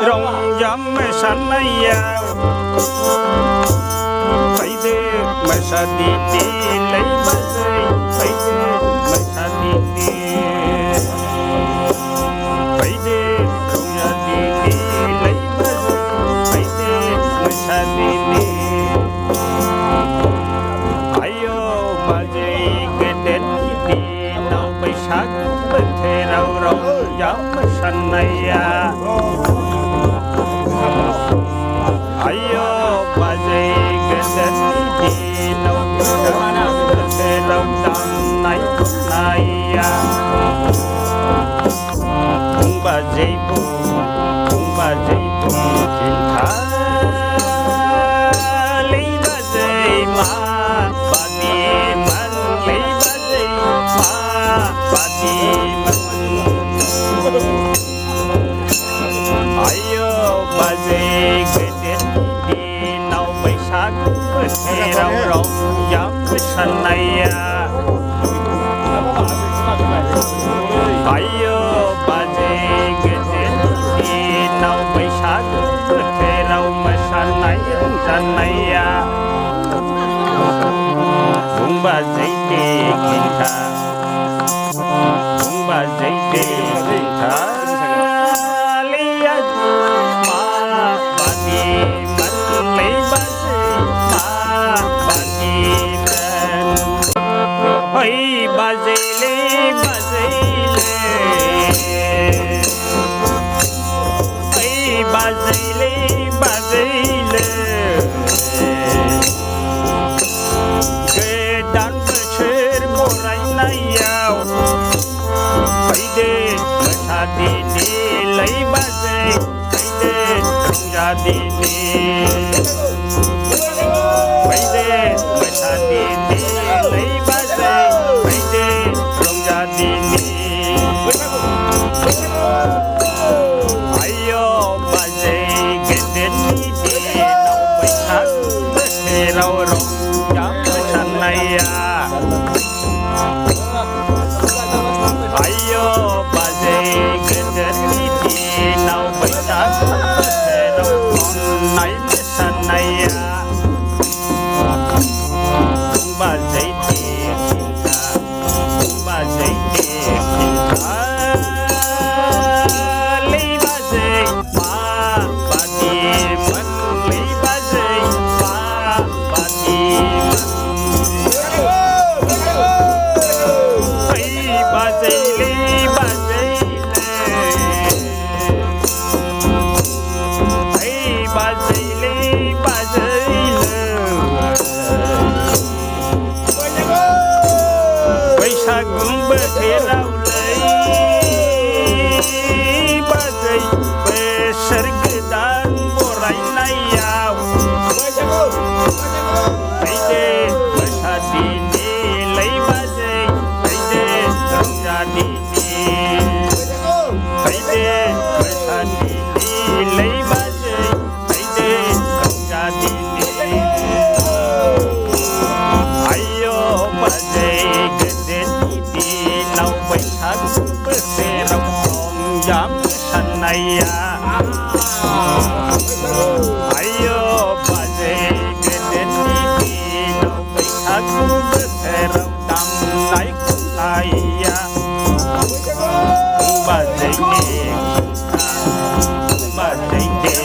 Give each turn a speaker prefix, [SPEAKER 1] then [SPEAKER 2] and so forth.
[SPEAKER 1] rong gió mẹ sắn nay ya phải đi mẹ sa đi đi lấy ba giây phải đi mẹ sa đi đi phải đi rong gió đi đi lấy ba giây phải đi mẹ sa đi đi ayo ba giây cái đến đi nào bay sát bên thế rau rong gió mẹ sắn nay ya ayo ba giây cái đến đi đâu sẽ lòng đàn này này ya cũng ba giây chiến thắng lấy ba giây mà ba đi man lấy ba giây mà ba đi man ayo ba giây cái đến đi nào bay sát thế rau rong gió sân này ayo ba giây cái đến đi nào bay sát thế rau sân này cũng ba giây đi kinh thang cũng ba giây đi kinh thang oi ba giây le oi ba giây le cái đàn bể morai nay yao phải đi mà cha đi lấy ba giây phải đi rong ra đi phải đi mà cha đi lấy ba giây phải đi rong ra đi ayo ba giây cái đến đi đâu phải khác để rau rong gió sân này ayo ba giây cái đến đi đâu phải khác để rau con này sân này ba giây ba giây lấy ba giây mà ba đi mất lấy ba giây mà ba đi mất lấy ba giây lấy ba giây lấy ba giây lấy ba giây sa cũng bê thế rau lấy ba giây bê sơ cái đàn bộ rai này yao phải đi mà sa đi lấy ba giây phải đi rong ra đi phải đi mà sa đi lấy ba giây phải đi rong ra đi ayo ba giây nào bay sát bê xe rong rong gió sân này ayo ba giây cái đến đi nào bay sát bê xe rong đam này ba giây đi ba giây đi